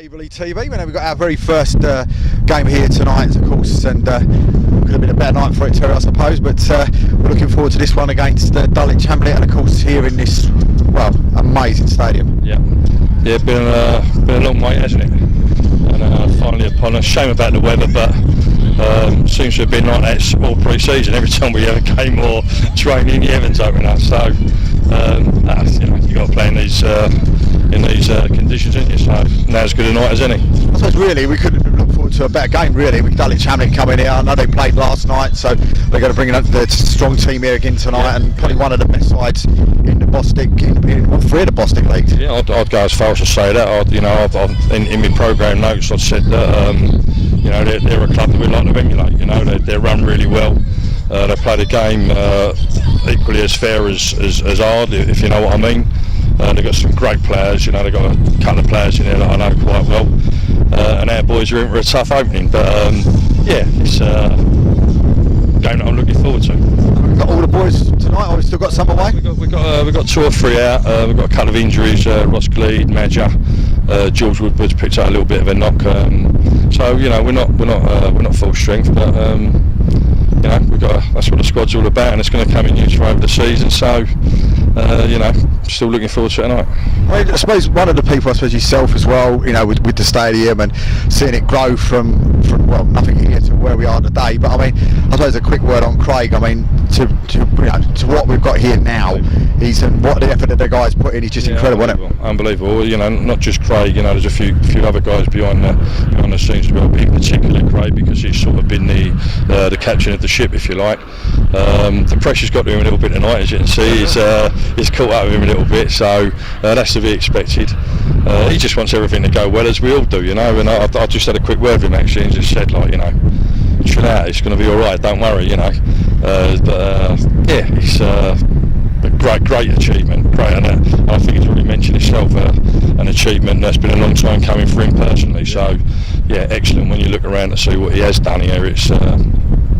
Aveley TV. We've got our very first game here tonight, of course, and could have been a better night for it too, I suppose, but we're looking forward to this one against Dulwich Hamlet, and of course here in this, well, amazing stadium. Yeah, been a long way, hasn't it? And finally upon us. Shame about the weather, but seems to have been like that all pre-season. Every time we have a game or training, the heavens open up. So you've got to play in these conditions, haven't you? So now's as good a night as any. I suppose really we could look forward to a better game really with Dulwich Hamlet coming here. I know they played last night, so they're going to bring in the strong team here again tonight, and probably one of the best sides in the Bostik, in all three of the Bostik leagues. Yeah, I'd go as far as to say that. I've in my programme notes I've said that they're a club that we like to emulate. They run really well. They play the game equally as fair as hard, if you know what I mean. They've got some great players. They've got a couple of players in there that I know quite well, and our boys are in for a tough opening. But it's a game that I'm looking forward to. We've got all the boys tonight, or we've still got some away? We've got 2 or 3 out. We've got a couple of injuries. Ross Gleed, Madger, George Woodward's picked up a little bit of a knock. So we're not full strength, but that's what the squad's all about, and it's going to come in use for over the season. So still looking forward to it tonight. I suppose one of the people, yourself as well, with the stadium and seeing it grow from well, nothing here to where we are today. But I suppose a quick word on Craig. To what we've got here now, what the effort that the guys put in is just incredible, isn't it? Unbelievable. Not just Craig. There's a few other guys behind the scenes as well. In particular Craig, because he's sort of been the captain of the ship, if you like. The pressure's got to him a little bit tonight, as you can see. It's caught up with him a little bit, so that's to be expected. He just wants everything to go well, as we all do, And I just had a quick word with him actually, and just said, chill out, it's going to be all right, don't worry, it's a great achievement, great, and I think he's already mentioned himself, an achievement that's been a long time coming for him personally. So excellent. When you look around to see what he has done here, it's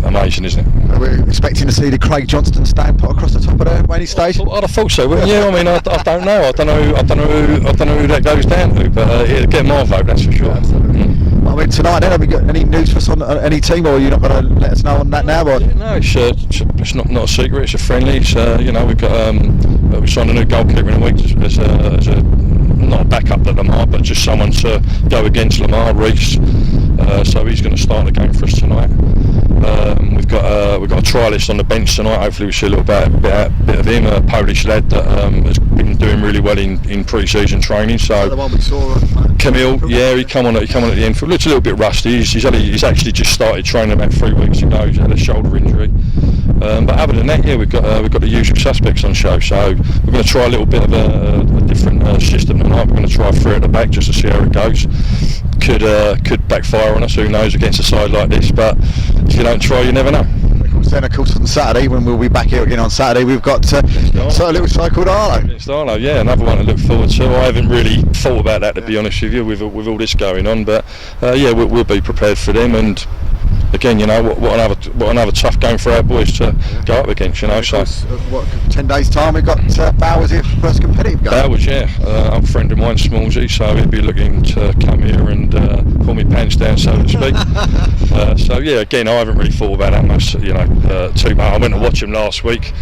amazing, isn't it? We're expecting to see the Craig Johnston stand put across the top of the Wayne station. I'd have thought so, wouldn't you? I don't know. I don't know who that goes down to, but it'll get my vote, that's for sure. Tonight then, have we got any news for us on any team, or are you not going to let us know on that now? Or? No, it's not a secret. It's a friendly. It's we've got we signed a new goalkeeper in a week as a not a backup to Lamar, but just someone to go against Lamar, Reese. So he's going to start the game for us tonight. We've got a trialist on the bench tonight. Hopefully we see a little bit of him, a Polish lad that has been doing really well in pre-season training. So the one we saw, Camille, he come on at the end. Looks a little bit rusty. He's actually just started training about 3 weeks ago. He's had a shoulder injury. But other than that, we've got the usual suspects on show. So we're going to try a little bit of a different system tonight. We're going to try 3 at the back just to see how it goes. Could backfire on us, who knows, against a side like this, but if you don't try, you never know. Then of course on Saturday, when we'll be back here again on Saturday, we've got a little side called Arlo. It's Arlo, another one to look forward to. I haven't really thought about that, to be honest with you, with all this going on, but we'll be prepared for them. And again, what another tough game for our boys to go up against, So 10 days time we've got Bowers here for first competitive game. Bowers, I'm a friend of mine, Smallsy, so he'll be looking to come here and pull me pants down, so to speak. Again, I haven't really thought about that much, too much. I went to watch him last week.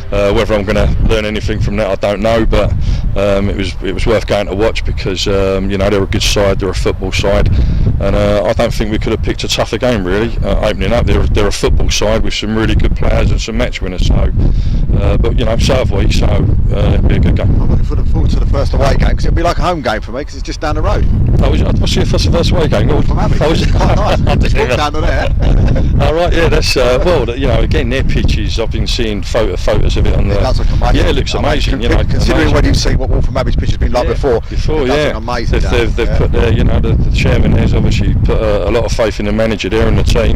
Whether I'm going to learn anything from that, I don't know, but it was worth going to watch because they're a good side, they're a football side, and I don't think we could have picked a tougher game really. Opening up, they're a football side with some really good players and some match winners. So, so have we. So it'll be a good game. I'm looking forward to the first away game because it'll be like a home game for me because it's just down the road. What's your first away game? From Aveley. Quite nice. Just walk down to there. All right, that's again, their pitches. I've been seeing photos of it on the. It does look amazing. It looks amazing. Considering when you've seen what Wolverhampton Abbey's pitch has been like before, amazing. They've put the chairman has obviously put a lot of faith in the manager there and the team.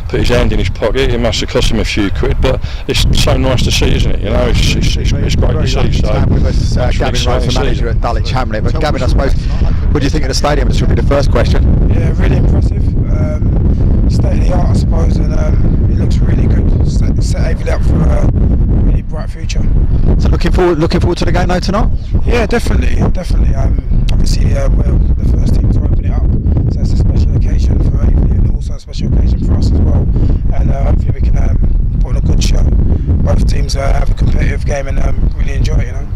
Put his hand in his pocket. It must have cost him a few quid, but it's so nice to see, isn't it? It's great to see. So with us, Gavin, the manager at Dulwich Hamlet. But Gavin, I suppose, what do you think of the stadium? This should be the first question. Yeah, really impressive. State of the art, I suppose, and it looks really good. Set Aveley up for a really bright future. So looking forward to the game though tonight. Yeah, definitely. I can see the first team to open it up. So it's a special occasion for Aveley and also a special occasion for us as well. And hopefully we can put on a good show. Both teams have a competitive game and really enjoy it, you know.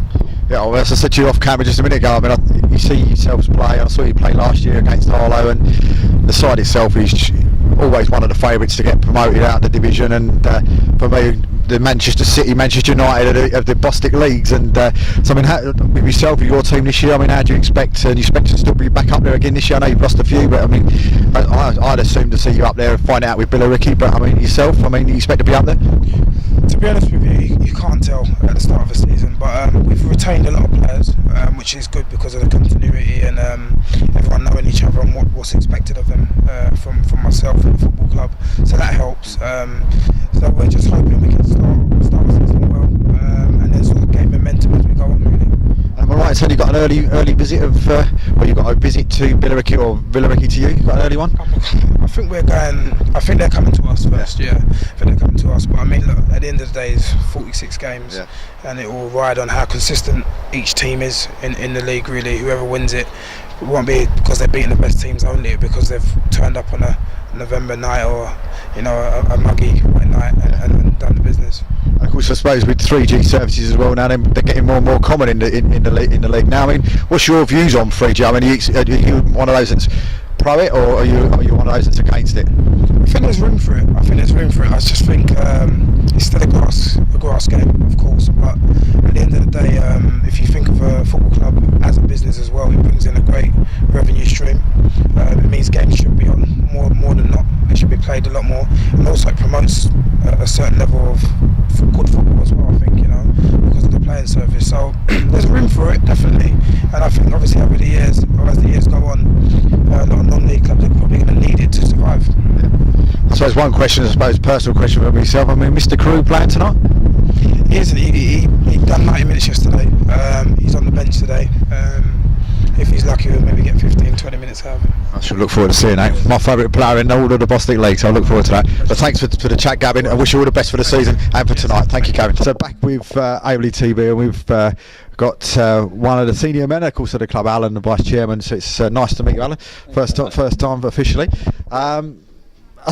Yeah, well, as I said to you off camera just a minute ago, I mean, you see yourselves play. I saw you play last year against Harlow, and the side itself is always one of the favourites to get promoted out of the division. And for me, the Manchester City, Manchester United of the Bostik leagues. And so, I mean, with yourself, your team this year, I mean, how do you expect? You expect to still be back up there again this year? I know you've lost a few, but I mean, I'd assume to see you up there and find out with Billericay. But I mean, yourself, I mean, you expect to be up there? To be honest with you, you can't tell at the start of the season, but we've retained a lot of players, which is good because of the continuity and everyone knowing each other and what's expected of them from myself and the football club. So that helps. So we're just hoping we can start the season well and then sort of gain momentum as we go on, really. Am I right in saying you got an early visit of, well, you got a visit to Billericay or Billericay to you? You got an early one? I think they're coming to us first, yeah. I think they're coming to us, but I mean, look, at the end of the day, it's 46 games, and it will ride on how consistent each team is in the league, really. Whoever wins it won't be because they're beating the best teams only, because they've turned up on a November night or, you know, a muggy night and done the business. Of course, I suppose with 3G services as well now, they're getting more and more common in the league now. I mean, what's your views on 3G? I mean, are you one of those that's pro it, or are you one of those that's against it? I think there's room for it. I just think it's still a grass game, of course. But at the end of the day, if you think of a football club as a business as well, it brings in a great revenue stream. It means games should be on more than not. They should be played a lot more, and also it promotes a certain level of good football as well, I think, you know, because of the playing service. So there's room for it, definitely. And I think obviously over the years, or as the years go on, a lot of non-league clubs are probably going to need it to survive. I suppose one question, I suppose personal question for myself. I mean, Mr. Crew playing tonight? He isn't. He done 90 minutes yesterday. He's on the bench today. If he's lucky, we'll maybe get 15-20 minutes out of him. I should look forward to seeing that. My favourite player in all of the Bostik League, so I look forward to that. But thanks for the chat, Gavin. I wish you all the best for the season and for tonight. Thank you, Gavin. So back with Aveley TV, and we've got one of the senior men, of course, of the club, Alan, the vice chairman. So it's nice to meet you, Alan. First time officially. I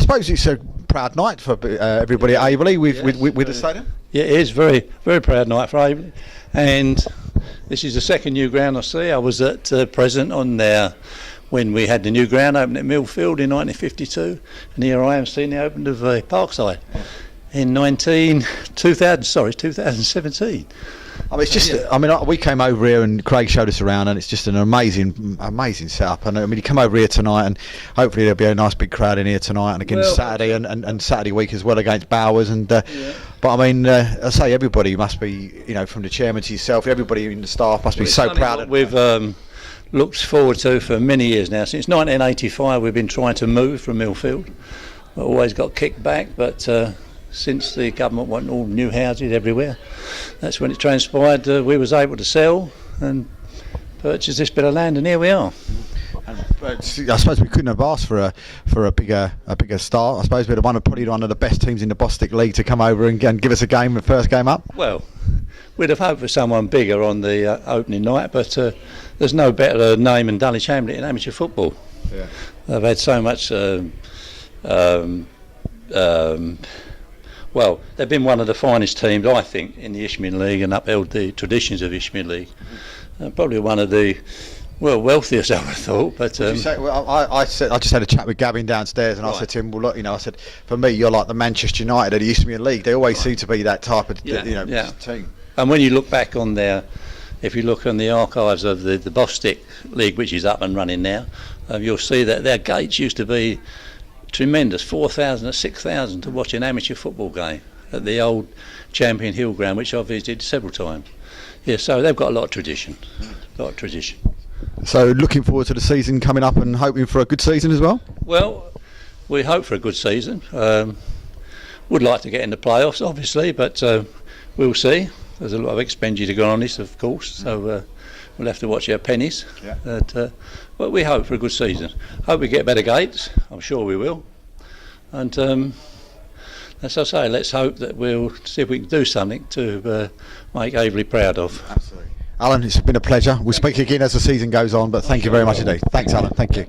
suppose it's a proud night for everybody at Aveley with the stadium. Yeah, it is very, very proud night for Aveley, and this is the second new ground I see. I was present on there when we had the new ground open at Millfield in 1952, and here I am seeing the opening of Parkside in 2017. I mean, it's just. I mean, we came over here and Craig showed us around, and it's just an amazing setup. And I mean, you come over here tonight, and hopefully there'll be a nice big crowd in here tonight, and again Saturday and Saturday week as well against Bowers. And but I mean, I say everybody must be, you know, from the chairman to yourself, everybody in the staff must be so proud. We've looked forward to for many years now. Since 1985, we've been trying to move from Millfield. We always got kicked back, but since the government wanted all new houses everywhere, that's when it transpired we was able to sell and purchase this bit of land, and here we are. I suppose we couldn't have asked for a bigger start. I suppose we'd have probably one of the best teams in the Bostik League to come over and give us a game, the first game up. Well, we'd have hoped for someone bigger on the opening night, but there's no better name than Dulwich Hamlet in amateur football. Yeah. They've had so much. Well, they've been one of the finest teams, I think, in the Isthmian League and upheld the traditions of Isthmian League. Probably one of the wealthiest, I would have thought. But I just had a chat with Gavin downstairs, and I said to him, well, look, you know, I said, for me, you're like the Manchester United of the Isthmian League. They always seem to be that type of team. And when you look back on there, if you look on the archives of the Bostik League, which is up and running now, you'll see that their gates used to be tremendous, 4,000 or 6,000 to watch an amateur football game at the old Champion Hill ground, which I've visited several times. Yeah, so they've got a lot of tradition. So looking forward to the season coming up and hoping for a good season as well? Well, we hope for a good season. Would like to get in the playoffs, obviously, but we'll see. There's a lot of expenditure going on this, of course, so we'll have to watch our pennies. But we hope for a good season. Hope we get better gates. I'm sure we will. And as I say, let's hope that we'll see if we can do something to make Aveley proud of. Absolutely. Alan, it's been a pleasure. We'll speak again as the season goes on, but thank you very much indeed. Thanks, Alan. Thank you.